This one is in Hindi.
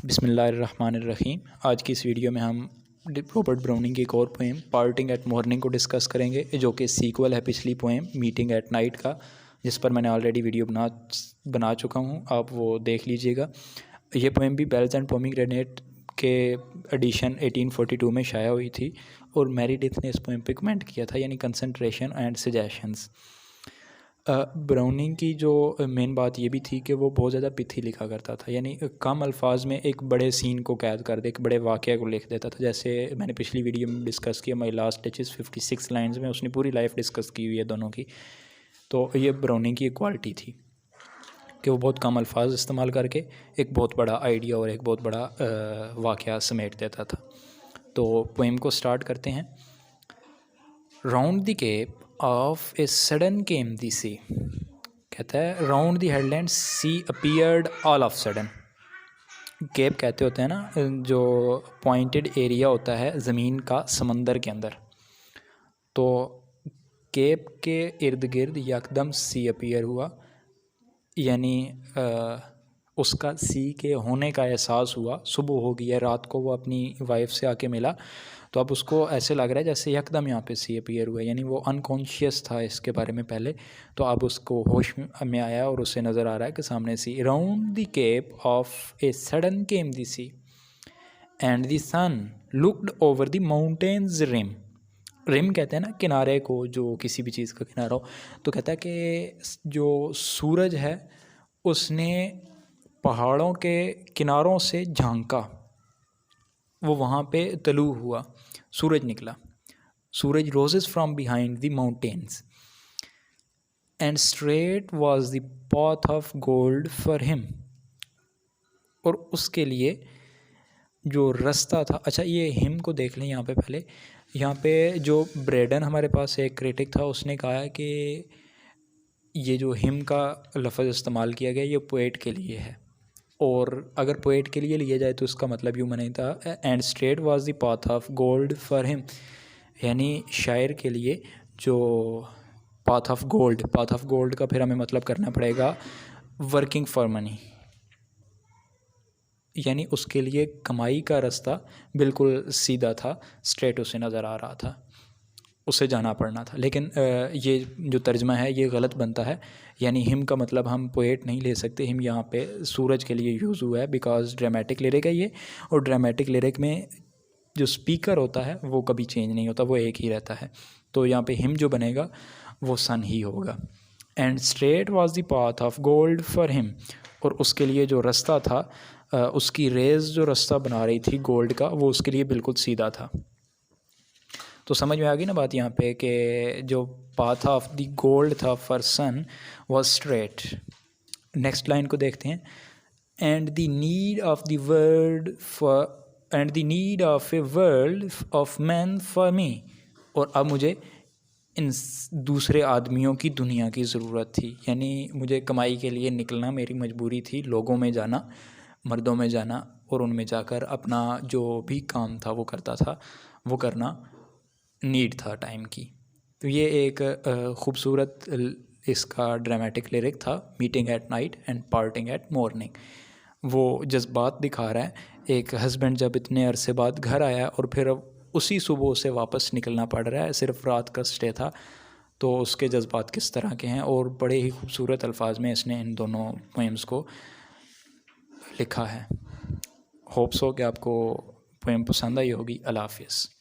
बिस्मिल्लाहिर्रहमानिर्रहीम। आज की इस वीडियो में हम रॉबर्ट ब्राउनिंग की एक और पोएम पार्टिंग एट मॉर्निंग को डिस्कस करेंगे, जो कि सीक्वल है पिछली पोएम मीटिंग एट नाइट का, जिस पर मैंने ऑलरेडी वीडियो बना चुका हूँ। आप वो देख लीजिएगा। ये पोएम भी बेल्स एंड पोमीग्रेनेट के एडिशन 1842 में शाया हुई थी और मेरिडिथ ने इस पोएम पे कमेंट किया था, यानी कंसंट्रेशन एंड सजेशंस। ब्राउनिंग की जो मेन बात ये भी थी कि वो बहुत ज़्यादा पिथी लिखा करता था, यानी कम अल्फाज में एक बड़े सीन को कैद कर दे, एक बड़े वाक़या को लिख देता था। जैसे मैंने पिछली वीडियो में डिस्कस किया, माई लास्ट टचेस 56 लाइन्स में उसने पूरी लाइफ डिस्कस की हुई है दोनों की। तो ये ब्राउनिंग की एक क्वालिटी थी कि वो बहुत कम अल्फाज इस्तेमाल करके एक बहुत बड़ा आइडिया और एक बहुत बड़ा वाक़या समेट देता था। तो पोएम को स्टार्ट करते हैं। Round the cape of a sudden came the sea, कहता है round the headland sea appeared all of sudden. Cape कहते होते हैं ना, जो पॉइंटेड एरिया होता है ज़मीन का समंदर के अंदर। तो केप के इर्द गिर्द यकदम सी अपीयर हुआ, यानी उसका सी के होने का एहसास हुआ। सुबह हो गई है, रात को वो अपनी वाइफ से आके मिला, तो अब उसको ऐसे लग रहा है जैसे यकदम यहाँ पे सी अपीयर हुआ, यानी वो अनकॉन्शियस था इसके बारे में पहले। तो अब उसको होश में आया और उसे नज़र आ रहा है कि सामने sea. Round the cape of a sudden came the sea and the sun looked over the mountains rim. Rim कहते हैं ना किनारे को, जो किसी भी चीज़ का किनारा हो। तो कहता है कि जो सूरज है उसने पहाड़ों के किनारों से झांका, वो वहाँ पे तलू हुआ, सूरज निकला। सूरज roses from behind the mountains and straight was the path of gold for him. और उसके लिए जो रास्ता था, अच्छा ये हिम को देख लें यहाँ पे पहले। यहाँ पे जो ब्रेडन हमारे पास एक क्रिटिक था, उसने कहा है कि ये जो हिम का लफ्ज़ इस्तेमाल किया गया ये पोएट के लिए है, और अगर पोएट के लिए लिया जाए तो इसका मतलब यूँ नहीं था। And straight was the path of gold for him, यानी शायर के लिए जो पाथ ऑफ गोल्ड का फिर हमें मतलब करना पड़ेगा वर्किंग फॉर मनी, यानी उसके लिए कमाई का रास्ता बिल्कुल सीधा था, स्ट्रेट उसे नज़र आ रहा था, उसे जाना पड़ना था। लेकिन ये जो तर्जमा है ये गलत बनता है, यानी हिम का मतलब हम पोएट नहीं ले सकते। हिम यहाँ पे सूरज के लिए यूज़ हुआ है बिकॉज ड्रामेटिक लिरिक है ये, और ड्रामेटिक लिरिक में जो स्पीकर होता है वो कभी चेंज नहीं होता, वो एक ही रहता है। तो यहाँ पे हिम जो बनेगा वो सन ही होगा। And straight was the path of gold for him, और उसके लिए जो रास्ता था, उसकी रेज़ जो रास्ता बना रही थी गोल्ड का, वो उसके लिए बिल्कुल सीधा था। तो समझ में आ गई ना बात यहाँ पे कि जो पाथ ऑफ द गोल्ड था for sun was straight. Next line को देखते हैं। And the need of the world for and the need of a world of man for me, और अब मुझे इन दूसरे आदमियों की दुनिया की ज़रूरत थी, यानी मुझे कमाई के लिए निकलना मेरी मजबूरी थी, लोगों में जाना, मर्दों में जाना, और उनमें जाकर अपना जो भी काम था वो करता था, वो करना नीड था टाइम की। तो ये एक ख़ूबसूरत इसका ड्रामेटिक लिरिक था, meeting at night and parting at morning. वो जज्बात दिखा रहा है, एक हस्बैंड जब इतने अरसे बाद घर आया और फिर उसी सुबह से वापस निकलना पड़ रहा है, सिर्फ रात का स्टे था, तो उसके जज्बात किस तरह के हैं, और बड़े ही खूबसूरत अल्फाज में इसने इन दोनों पोएम्स को लिखा है। होप्स हो कि आपको पोएम पसंद आई होगी। अल्लाह हाफ़िज़।